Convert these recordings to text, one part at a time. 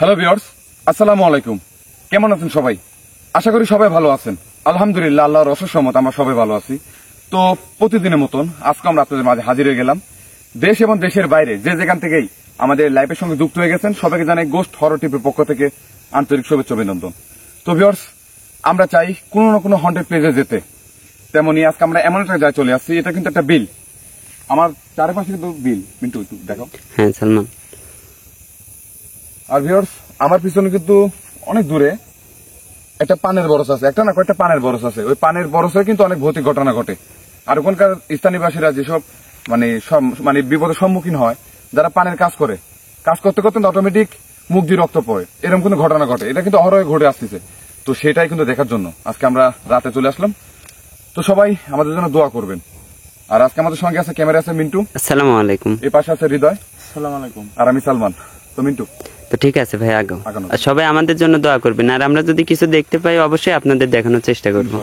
Hello viewers, আসসালামু আলাইকুম। কেমন আছেন সবাই? আশা করি সবাই ভালো আছেন। আলহামদুলিল্লাহ, আল্লাহর অশেষ রহমতে আমরা সবাই ভালো আছি। তো প্রতিদিনের মতন আজকে আমরা আপনাদের মাঝে হাজির হয়ে গেলাম। দেশ এবং দেশের বাইরে যে যেখান থেকেই আমাদের লাইভের সঙ্গে যুক্ত হয়ে গেছেন সবাইকে জানাই গোস্ট হরর টিভির পক্ষ থেকে আন্তরিক শুভেচ্ছা অভিনন্দন। তো ভিউয়ার্স, আমরা চাই কোনো না কোনো হন্টেড প্লেসে যেতে, তেমনি আজকে আমরা এমন একটা জায়গায় চলে আসছি। এটা কিন্তু একটা বিল, আমার চারপাশে কিন্তু বিল। মিন্টু একটু দেখো। হ্যাঁ সালমান। আর ভিউয়ার্স, আমার পিছনে কিন্তু অনেক দূরে একটা পানের বরস আছে, একটা না কয়েকটা পানের বরস আছে। ওই পানের বরসে কিন্তু অনেক ভৌতিক ঘটনা ঘটে। আর ওখানকার স্থানীয়বাসীরা যেসব মানে বিপদের সম্মুখীন হয়, যারা পানের কাজ করে, কাজ করতে করতে অটোমেটিক মুখ দিয়ে রক্ত পড়ে, এরকম কিন্তু ঘটনা ঘটে। এটা কিন্তু অহরহ ঘটে আসতেছে। তো সেটাই কিন্তু দেখার জন্য আজকে আমরা রাতে চলে আসলাম। তো সবাই আমাদের জন্য দোয়া করবেন। আর আজকে আমাদের সঙ্গে আছে ক্যামেরা আছে মিন্টু, আসসালামু আলাইকুম। এই পাশে আছে হৃদয়, আসসালামু আলাইকুম। আর আমি সালমান। তো মিন্টু, তো ঠিক আছে ভাই, আগাও। আগানো। আর সবাই আমাদের জন্য দোয়া করবেন, আর আমরা যদি কিছু দেখতে পাই অবশ্যই আপনাদের দেখানোর চেষ্টা করব।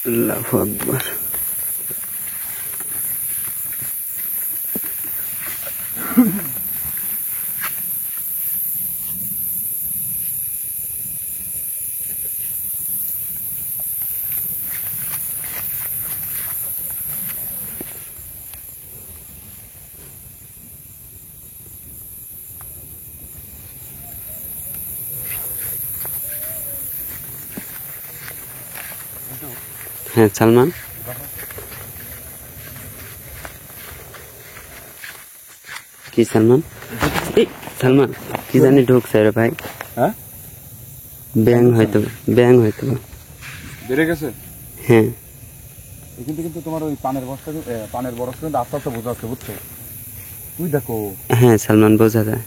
আল্লাহু আকবার। হ্যাঁ সালমান, কি সালমান? এই সালমান, কি জানি ঢুকছে রে ভাই। হ্যাঁ, ব্যাং হয়তো বেড়ে গেছে। হ্যাঁ কিন্তু তোমার ওই পানের বরস কিন্তু আস্তে আস্তে বোঝা যাচ্ছে, বুঝছো? তুই দেখো। হ্যাঁ সালমান, বোঝা যায়।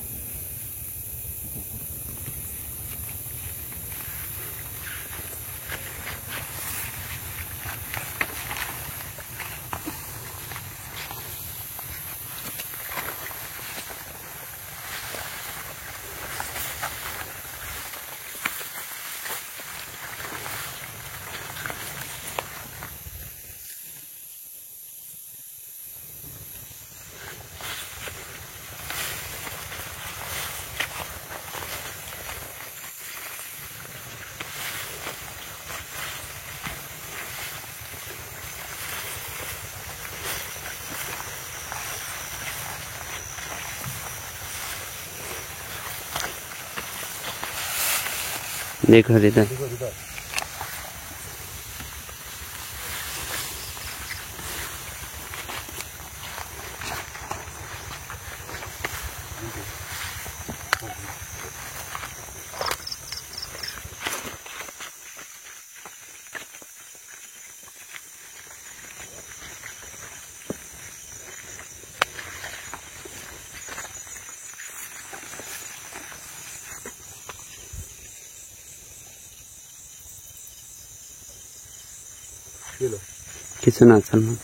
দেখো হৃদয়, কিছু না সালমান।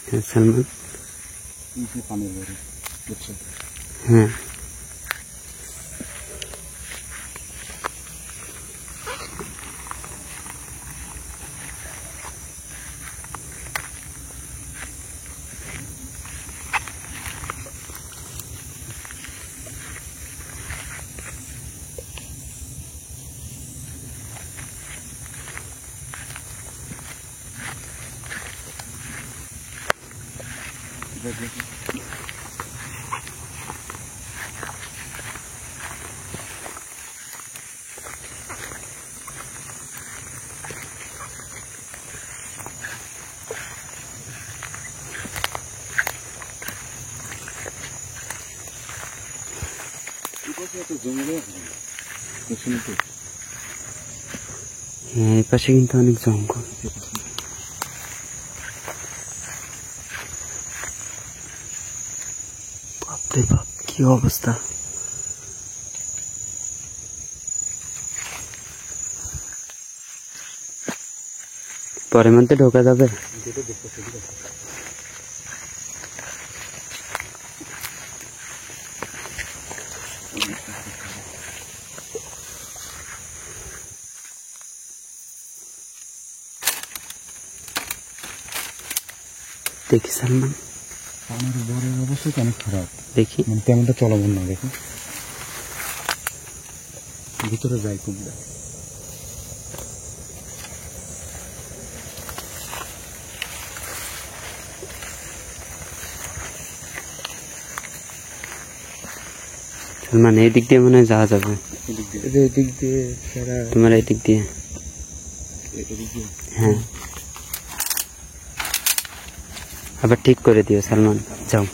হ্যাঁ সালমান, পানের বরস, বুঝছো? হ্যাঁ হ্যাঁ, এই পাশে কিন্তু অনেক জঙ্গল। বাপরে বাপ, কি অবস্থা! পরের মধ্যে ঢোকা যাবে? দেখি সালমান, আমার বরের অবস্থা তো অনেক খারাপ, দেখি। মানে তেমনটা চলমান না। দেখো ভিতরে যাই কুমড়া। সালমান, এই দিক দিয়ে মনে হয় যাওয়া যাবে। এদিক দিয়ে সারা তোমার এই দিক দিয়ে? এদিক দিয়ে হ্যাঁ, আবার ঠিক করে দিও সালমান, যাও।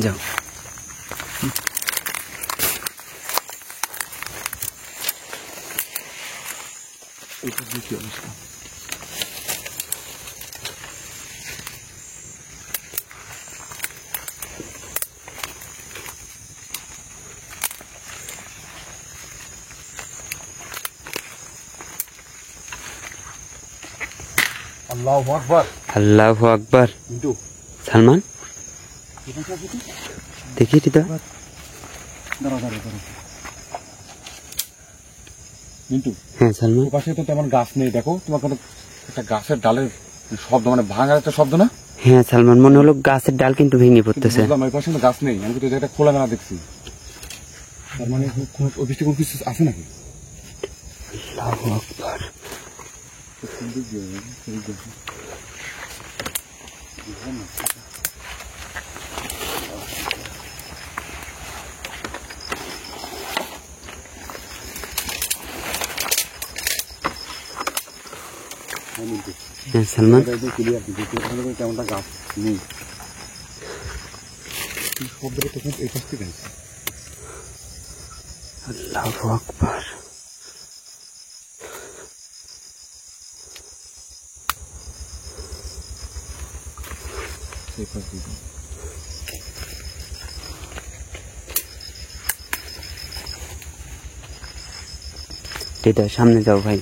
যাও। এটা কি অবস্থা? আল্লাহু আকবার, আল্লাহু আকবার। কিন্তু সালমান, দেখি তো। দাঁড়া দাঁড়া দাঁড়া মিন্টু, হ্যাঁ সালমান, ওপাশে তো তেমন গাছ নেই। দেখো তোমার কোনো একটা গাছের ডালের শব্দ, মানে ভাঙার একটা শব্দ না? হ্যাঁ সালমান, মনে হলো গাছের ডাল কিন্তু ভেঙে কিন্তু পড়তেছে। বুঝলাম ওই পাশে তো গাছ নেই। আমি তো এটা খোলামেলা দেখছি। তার মানে ওই বৃষ্টি কোনো কিছু আছে নাকি? আল্লাহু আকবার। হ্যাঁ সালমান, তেমনটা গাছ নেই। শব্দটা তখন এই পাশ থেকে আসছে। আল্লাহু আকবার। সেই পাশ দিয়ে এটা সামনে যাও ভাই।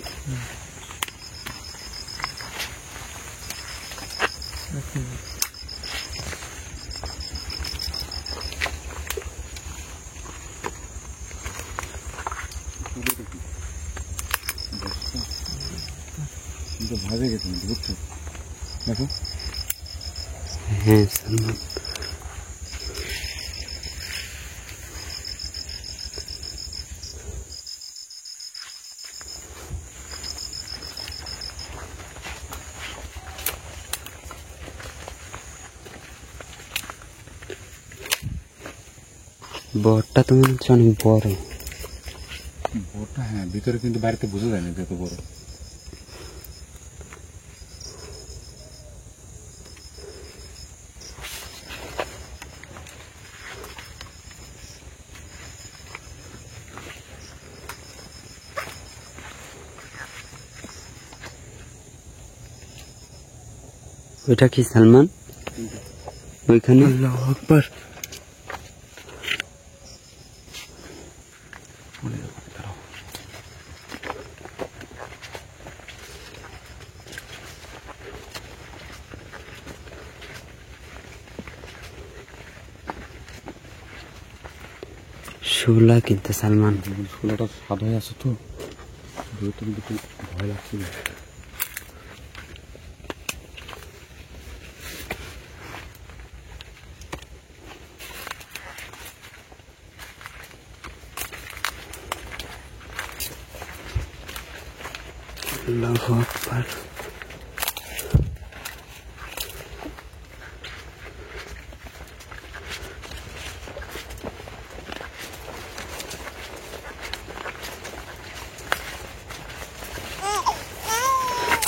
কিন্তু ভাবে গেছে, বুঝছো? দেখো হ্যাঁ সালমান, বরটা তো মনে হচ্ছে অনেক বড়। বড়টা, হ্যাঁ ভিতরে, কিন্তু বাড়িতে বোঝা যায় না যত বড়। ওইটা কি সালমান? ওইখানে আল্লাহু আকবার। শুলা কিন্তু সালমান, ফুলটা সাদা হয়ে আছে তো, কিন্তু খুব ভয় লাগছিল। আল্লাহু আকবার।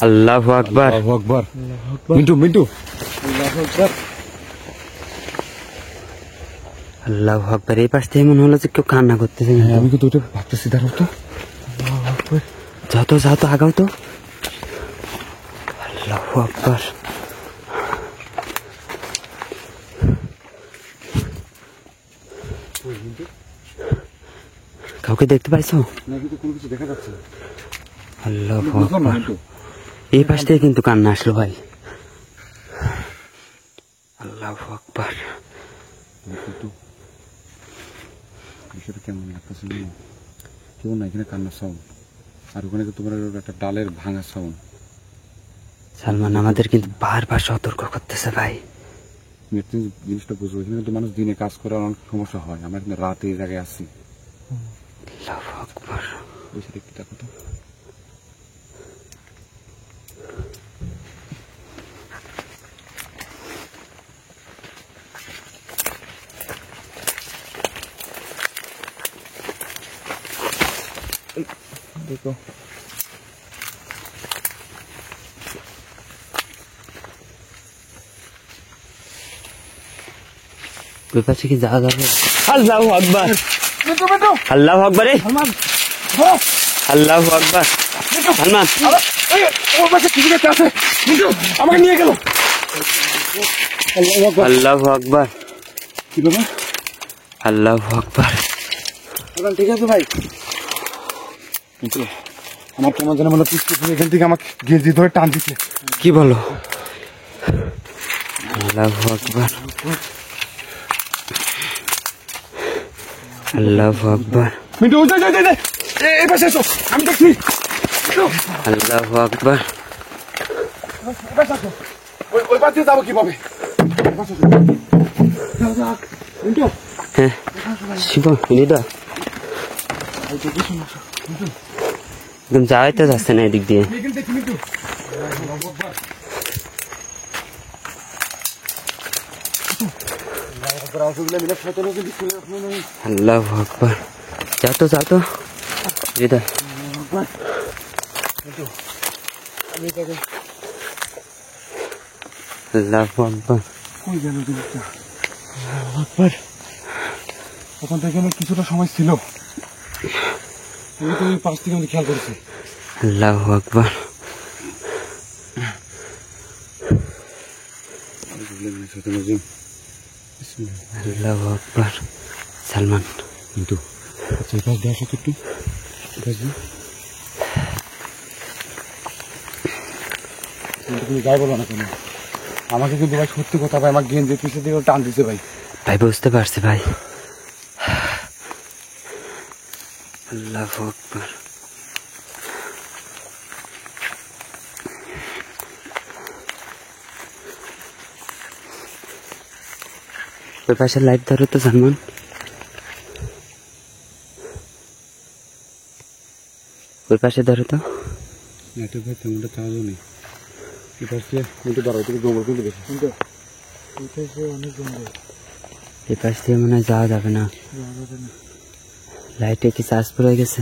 আল্লাহু আকবার। আল্লাহু আকবার। মিন্টু মিন্টু আল্লাহু আকবার। এই পাশ থেকে মনে হলো যে কেউ কান্না করতেছে। আমি কিন্তু ওটা ভাবতেছি, দাঁড়াও তো। যাও তো যাও তো, আগাও তো। আল্লাহু আকবার। কাউকে দেখতে পাইছো? না, কিন্তু কোনো কিছু দেখা যাচ্ছে না। আল্লাহু বুঝলাম না আকবার। মিন্টু। এই পাশ থেকে কিন্তু কান্না আসলো ভাই। আল্লাহু আকবার। কিন্তু বিষয়টা কেমন লাগতেছে জানো? কেউ না, এখানে কান্নার সাউন্ড, আর ওখানে তো তোমার একটা ডালের ভাঙা সাউন্ড। সালমান আমাদের কিন্তু বারবার সতর্ক করতেছে ভাই। তুমি জিনিসটা বুঝবো, এখানে কিন্তু মানুষ দিনে কাজ করে অনেক সমস্যা হয়, আমরা কিন্তু রাতে এই জায়গায় আসি। আল্লাহু আকবার। ওই সাথে একটু দেখো তো। দেখো ওই পাশে কি যাওয়া যাবে? আল্লাহু আকবার। মিন্টু মিন্টু আল্লাহু আকবার। সালমান, ধরো। আল্লাহু আকবার। সালমান, এই, ওর পাশে কিছু একটা আছে। মিন্টু আমাকে নিয়ে গেল। আল্লাহু আকবার। আল্লাহু আকবার। কি বাবা? আল্লাহু আকবার। এখন ঠিক আছে ভাই? কিন্তু আমার কেমন যেন মনে পিছু এখান থেকে আমাকে গেঞ্জি ধরে টান দিচ্ছে। কি বলো? আল্লাহু আকবার। আল্লাহু আকবার। মিন্টু যাই যাই যাই, এই পাশে এসো, আমি দেখছি। মিন্টু, আল্লাহু আকবার। এই পাশে আসো। ওই পাশ দিয়ে যাবো কিভাবে? এই পাশে আসো। যাও, যাও। মিন্টু, হ্যাঁ শিব হৃদয় এই তো পিছনে আসো। মিন্টু, একদম যাওয়াই তো যাচ্ছে না এদিক দিয়ে। এখান থেকে মিন্টু। আল্লাহু আকবার। যাও তো যাও তো হৃদয়। আল্লাহু আকবার। কই গেল জিনিসটা? আকবার, ওখান থেকে আমার কিছুটা সময় ছিল, আমি তো ওই পাশ থেকে আমি খেয়াল করেছি। আল্লাহু আকবার। আল্লাহু আকবার। সালমান, কিন্তু আচ্ছা, এই পাশ দিয়ে আসো তো একটু। এই পাশ দিয়ে। কিন্তু তুমি যাই বলো না কেন, আমাকে কিন্তু ভাই সত্যি কথা ভাই, আমার গেঞ্জের পিছিয়ে দিয়ে টান দিছে ভাই। ভাই বুঝতে পারছি ভাই। আল্লাহু আকবার। ওই পাশে লাইট ধরো তো সালমান। ওই পাশে ধরো তো। এটা ভাই তেমনটা চার্জও নেই। এই পাশ দিয়ে কিন্তু দাঁড়াও, তুমি জঙ্গল কিন্তু বেশি। কিন্তু এই পাশে অনেক জঙ্গল। এই পাশ দিয়ে মনে হয় যাওয়া যাবে না। লাইটে কি চার্জ পড়ে গেছে?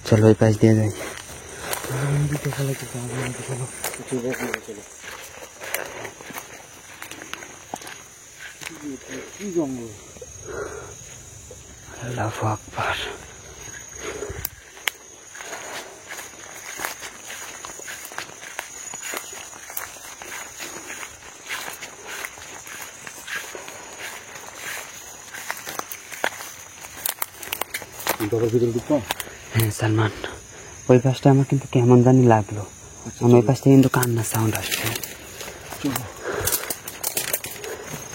চলো ওই পাশ দিয়ে যাই। কি জঙ্গল? আল্লাহু আকবার। দরজার ভিতরে ঢুকতাম। হ্যাঁ সালমান, ওই পাশটা আমার কিন্তু কেমন জানি লাগলো। আমি ওই পাশ থেকে কিন্তু কান্নার সাউন্ড আসছে।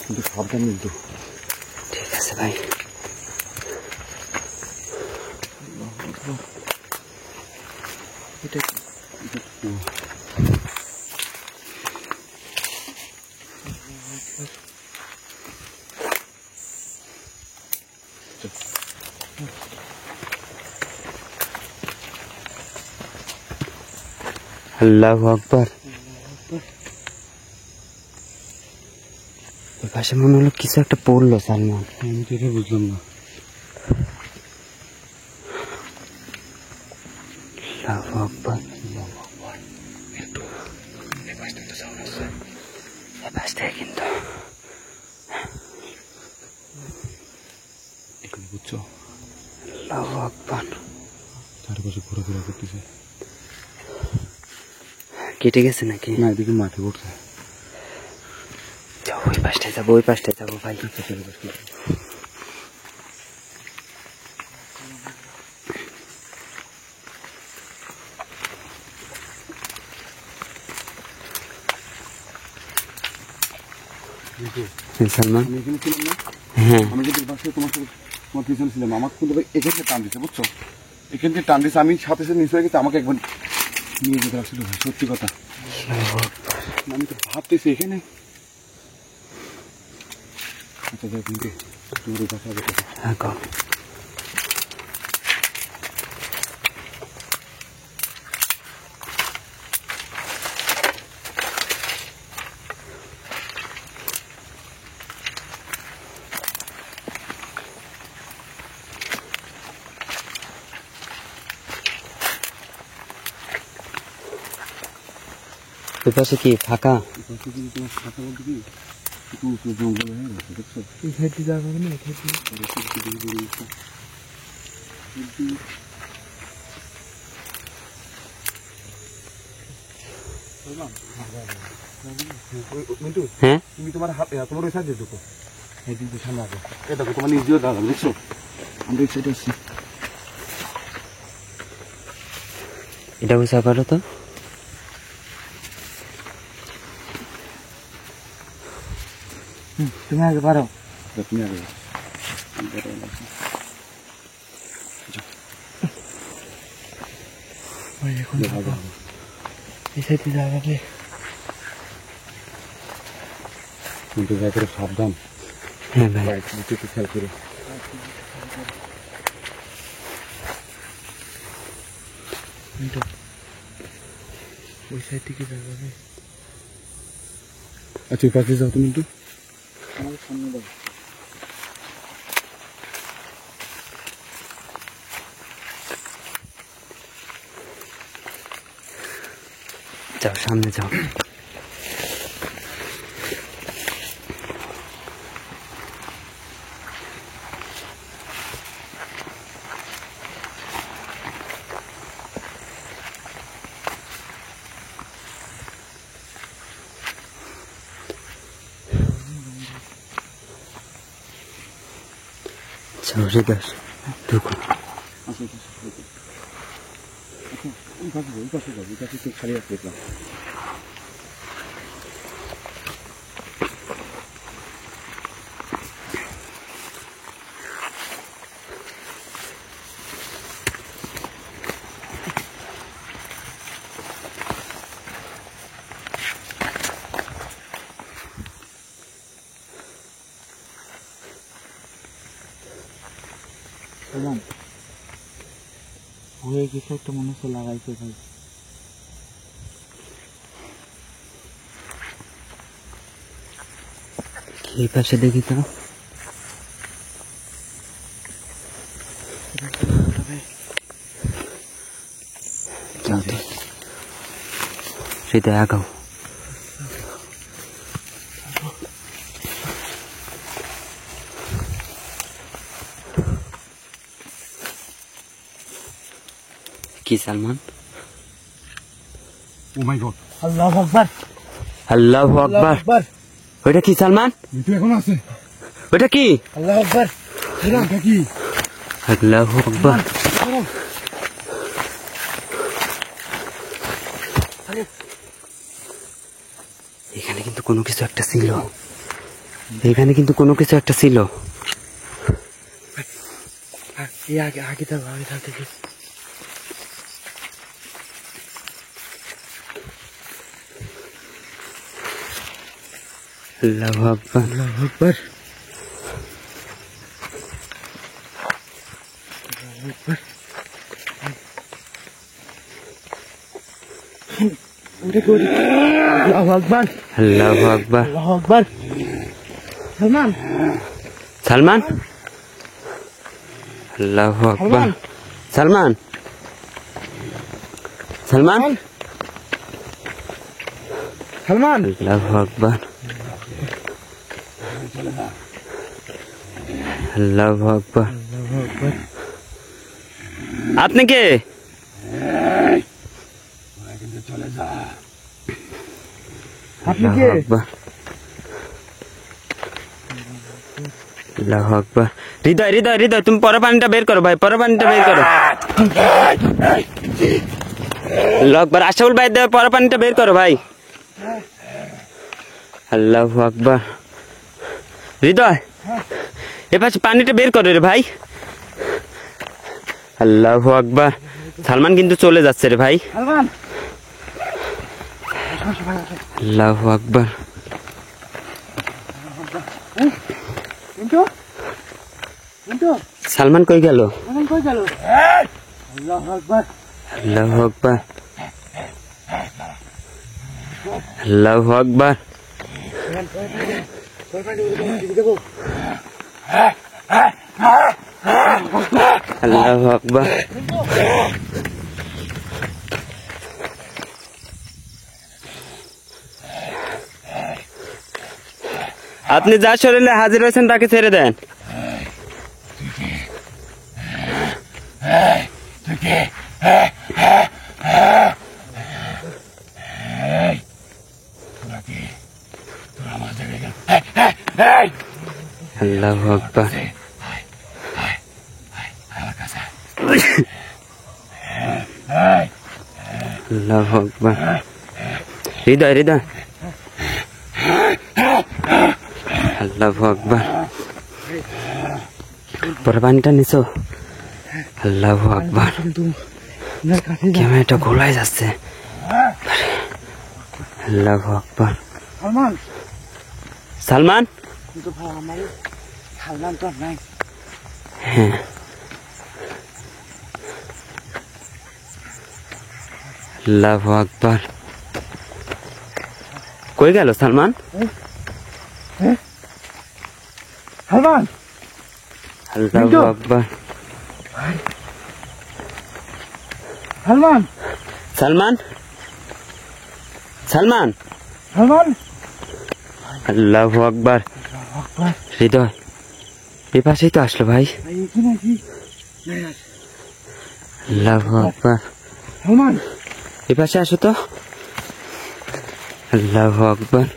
কিন্তু সাবধান কিন্তু। ঠিক আছে ভাই। আল্লাহু আকবার। ওই পাশে মনে হলো কিছু একটা পড়লো সালমান। আমি তো এটা বুঝলাম না। আল্লাহু আকবার। এই পাশ থেকে কিন্তু এখানে বুঝছো আল্লাহু আকবার। চারপাশে ঘোরাফেরা করতেছে। কেটে গেছে নাকি? না, এদিকে মাঠে পড়ছে। যাবো ওই পাশটায় যাবো, ওই পাশটায় যাবো ভাই। সালমান, আমি এখানে ছিলাম না, হ্যাঁ আমি কিন্তু বাসে তোমার সাথে তোমার পিছনে ছিলাম। আমার কিন্তু ভাই এখান থেকে টান দিচ্ছে, বুঝছো? এখান থেকে টান দিচ্ছে, আমি সাথে সাথে নিচে হয়ে গেছে, আমাকে একবার নিয়ে যেতে আসছিল ভাই, সত্যি কথা। আমি তো ভাবতেছি এখানে। আচ্ছা যাই, কিন্তু দূরে কথা হবে। হ্যাঁ গো। ওই পাশে কি ফাঁকা? তোমার কথা বলতে কি একটু উঁচু জঙ্গল হয়ে গেছে, দেখছো? এই সাইডে যাবো না, এই সাইডে। মিন্টু, হ্যাঁ তুমি তোমার হাত তোমার ওই সাইডে ঢুকো, এই দিকে সামনে আগে। এই দেখো তোমার নিজ দিয়ে দাঁড়ানো, দেখছো? আমরা এই সাইডে আসছি। এটা বুঝা পারো তো? তুমি আগে পারো। তুমি আগে এখন এই সাইডে যাবে। কিন্তু যাই করে সাবধান, হ্যাঁ ভাই। বাইক দিতে একটু খেয়াল করে। ওই সাইড থেকে যাবে। আচ্ছা ওই পাশে যাও তুমি একটু, আমার সামনে দাও। যাও সামনে যাও। চৌরে দাস ঢুকো। আচ্ছা ওই পাশে যাও, ওই পাশে যাও, ওই পাশে একটু খালি আছে দেখলাম। হয়ে কিছু একটা মনে হচ্ছে লাগাইছে ভাই। এই পাশে দেখি তো। যাও তো, সেটা আগাও। কি সালমান? ও মাই গড, আল্লাহু আকবার। আল্লাহু আকবার। ওইটা কি সালমান? মিন্টু এখন আছে। ওইটা কি? আল্লাহু আকবার। এটা কি? আল্লাহু আকবার। এখানে কিন্তু কোনো কিছু একটা ছিল। এখানে কিন্তু কোনো কিছু একটা ছিল। আগে থাকো, আগে থাকতে। আল্লাহু আকবার। আল্লাহু আকবার। আল্লাহু আকবার। আল্লাহু আকবার আল্লাহু আকবার। আল্লাহু আকবার। সালমান সালমান, আল্লাহু আকবার। সালমান, সালমান, সালমান আল্লাহু আকবার। আল্লাহু আকবার। আপনি কে? আপনি কে? আল্লাহু আকবার। আল্লাহু আকবার। হৃদয়, হৃদয়, হৃদয়, তুমি পরে পানিটা বের করো ভাই, পরে পানিটা বের করো। আল্লাহু আকবার। আশরাফুল ভাই, পরে পানিটা বের করো ভাই। আল্লাহু আকবার। হৃদয়, এবার পানিটা বের করো রে ভাই। আল্লাহু আকবার। সালমান কিন্তু চলে যাচ্ছে রে ভাই। সালমান আল্লাহু আকবার। কিন্তু কিন্তু সালমান কই গেল? সালমান কই গেল? আল্লাহু আকবার। আল্লাহু আকবার। আল্লাহু আকবার। আল্লাহু আকবার। আপনি যার শরীরে হাজির হয়েছেন তাকে ছেড়ে দেন। আল্লাহু আকবার। আল্লাহু আকবার। হৃদয়, হৃদয়, আল্লাহু আকবার। পরে পানিটা নিছো? আল্লাহু আকবার। ক্যামেরাটা গোলায় যাচ্ছে। আল্লাহু আকবার। সালমান সালমান, কিন্তু ভাই আমার সালমান তো আর নাই। হ্যাঁ, আল্লাহু আকবার। কই গেল সালমান? সালমান আল্লাহু আকবার। সালমান সালমান, সালমান, সালমান আল্লাহু আকবার। হৃদয়, এই পাশেই তো আসলো ভাই। এখানে কি? আল্লাহু আকবার। সালমান এই পাশে আসো তো। আল্লাহু আকবার।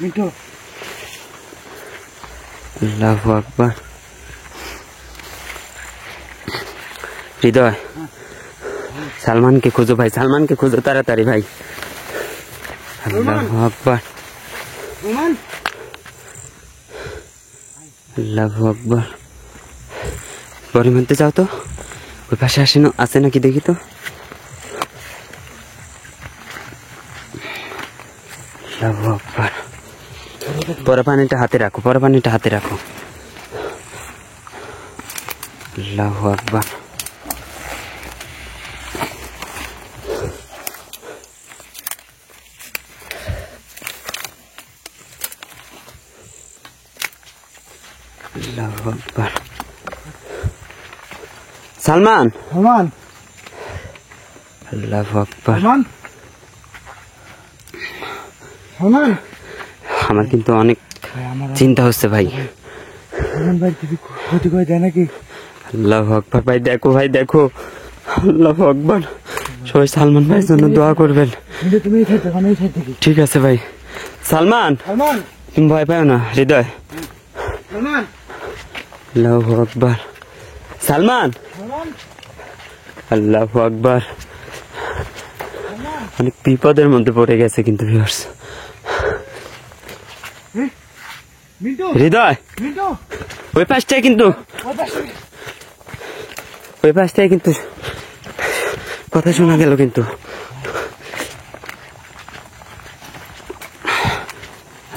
মিন্টু আল্লাহু আকবার। হৃদয়, সালমানকে খুঁজো ভাই, সালমানকে খুঁজো তাড়াতাড়ি ভাই। আল্লাহু আকবার। সালমান আল্লাহু আকবার। পরে মধ্যে যাও তো, ওই পাশে আছে নাকি দেখি তো। আল্লাহু আকবার। পরে পানিটা হাতে রাখো, পরে পানিটা হাতে রাখো। আল্লাহু আকবার। আল্লাহু আকবার। সালমান, সালমান আল্লাহু আকবার। সালমান সালমান আমার কিন্তু অনেক ভাই আমার চিন্তা হচ্ছে ভাই। সালমান ভাই কিছু ক্ষতি করে দেয় নাকি? আল্লাহু আকবার। ভাই দেখো, ভাই দেখো। আল্লাহু আকবার। সবাই সালমান ভাইয়ের জন্য দোয়া করবেন। কিন্তু তুমি এই সাইড থেকে আমি এই সাইড থেকে। ঠিক আছে ভাই। সালমান, সালমান তুমি ভয় পাও না। হৃদয়, সালমান আল্লাহু আকবার। সালমান, সালমান আল্লাহু আকবার। অনেক বিপদের মধ্যে পড়ে গেছে কিন্তু ভিউয়ার্স। মিন্টু হৃদয়, মিন্টু ওই পাশটায় কিন্তু, ওই পাশে ওই পাশটায় কিন্তু কথা শোনা গেল কিন্তু।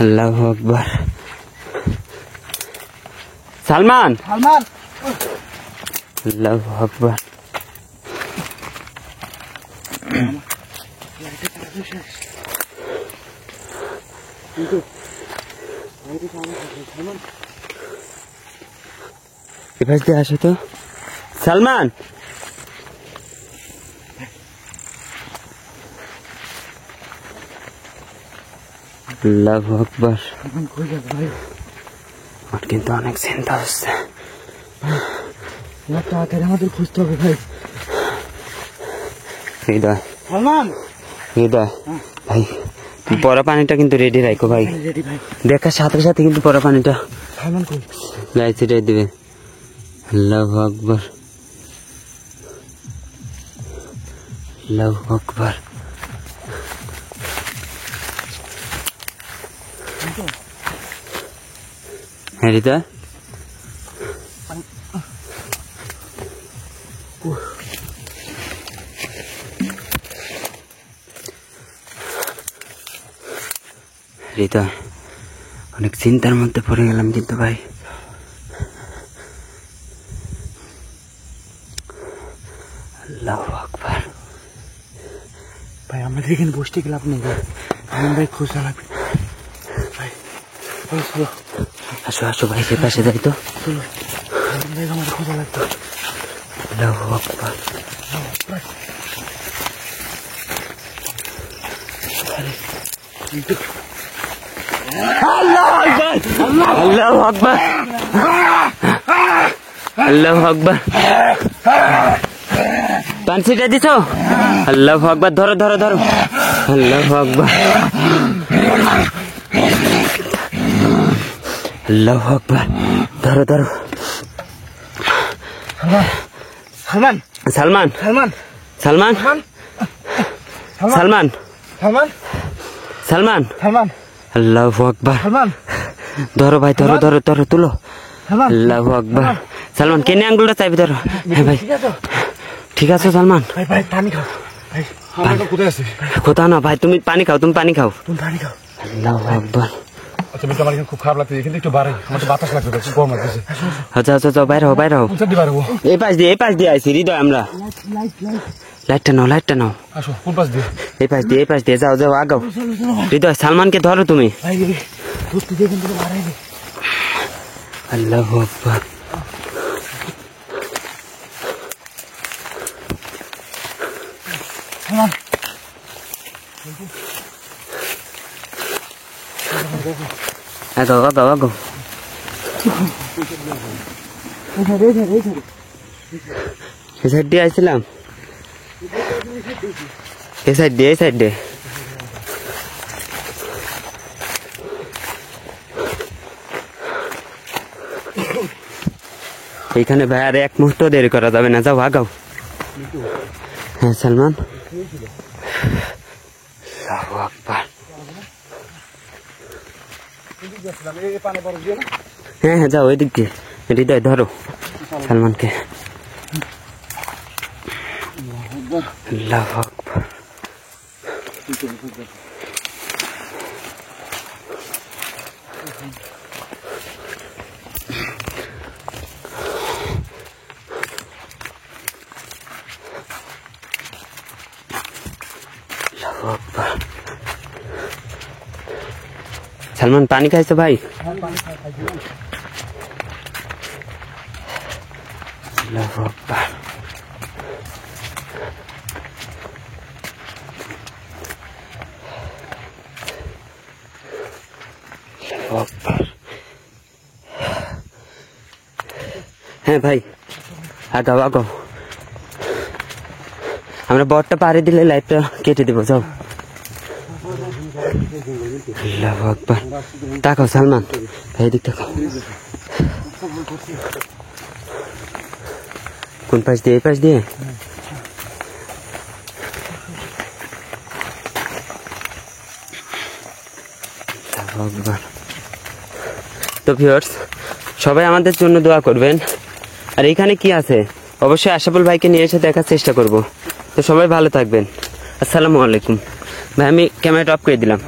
আল্লাহু আকবার। সালমান, সালমান আল্লাহু আকবার। এ পাশ দিয়ে আসো তো সালমান। আল্লাহু আকবার। এখন কই যাবে ভাই? আমার কিন্তু অনেক চিন্তা হচ্ছে। না তাড়াতাড়ি আমাদের খুঁজতে হবে ভাই। হৃদয় সালমান হৃদয় ভাই, পরা পানিটা কিন্তু রেডি রাখো ভাই। রেডি ভাই। দেখার সাথে সাথে কিন্তু পরা পানিটা সালমান কই? গায়ে ছিটাই দিবে। আল্লাহু আকবার আল্লাহু আকবার। হ্যাঁ হৃদয়, হৃদয় অনেক চিন্তার মধ্যে পড়ে গেলাম কিন্তু ভাই। আল্লাহু আকবার। ভাই আমাদের এখানে বসতে গেলে আপনি ভাই সালমান ভাই খোঁজা লাগবে ভাই। চলো চলো আসো আসো ভাই, সে পাশে যাই তো। চলো সালমান ভাই আমাদের খোঁজা লাগবে। আল্লাহু আকবার। আল্লাহু আকবার আল্লাহু আকবার। পানসিটা দিছো? আল্লাহু আকবার। ধরো ধরো ধরো। আল্লাহু আকবার আল্লাহু আকবার। ধরো ধরো। সালমান সালমান সালমান সালমান সালমান সালমান সালমান। সালমান আল্লাহু আকবার। সালমান ধরো ভাই, ধরো ধরো ধরো, তুলো। সালমান আল্লাহু আকবার। সালমান কেনে আঙ্গুলটা চাইবে, ধরো। হ্যাঁ ভাই ঠিক আছে ঠিক আছে সালমান। ভাই ভাই পানি খাও ভাই। আমরা কোথায় আছি? কোথাও না ভাই, তুমি পানি খাও, তুমি পানি খাও। তুমি পানি খাও। আল্লাহু আকবার। আচ্ছা মিন্টু, আমার এখানে খুব খারাপ লাগছে, এখানে একটু বাড়াই, আমার তো বাতাস লাগছে, খুব গরম লাগছে। আচ্ছা আচ্ছা আচ্ছা, বাইরে হও বাইরে হও। কোন সাইড দিয়ে বাড়াবো? এই পাশ দিয়ে আইছি হৃদয় আমরা। লাইট লাইট লাইটটা নাও, লাইটটা নাও। আসো, কোন পাশ দিয়ে? এই পাশ দিয়ে যাও যাও, আগাও। চলো চলো ভাই। হৃদয় সালমানকে ধরো তুমি। ভাই ধরতে দিয়ে কিন্তু বাড়াইবে। আল্লাহু আকবার। সালমান আগাও আগাও আগাও। এই সাইড দিয়ে আইছিলাম, এই সাইড দিয়ে এই সাইড দিয়ে। এইখানে ভাই আর এক মুহূর্ত দেরি করা যাবে না, যাও আগাও। হ্যাঁ সালমান। আল্লাহু আকবার। হ্যাঁ হ্যাঁ যাও ওই দিক দিয়ে। হৃদয় ধরো সালমানকে। আল্লাহু আকবার। আল্লাহু আকবার। সালমান পানি খাইছো ভাই? আল্লাহু আকবার। আল্লাহু আকবার। হ্যাঁ ভাই আগাও আগাও। আমরা বটটা পাড়ে দিলে লাইটটা কেটে দেবো, যাও। আল্লাহু আকবার। তাকাও সালমান ভাই, দিক তাকাও। কোন পাশ দিয়ে? এই পাশ দিয়ে। আল্লাহু আকবার। তো ভিউয়ার্স, সবাই আমাদের জন্য দোয়া করবেন। আর এখানে কি আছে অবশ্যই আশাফুল ভাইকে নিয়ে এসে দেখার চেষ্টা করব। তো সবাই ভালো থাকবেন। আসসালামু আলাইকুম। ভাই আমি ক্যামেরাটা অফ করে দিলাম।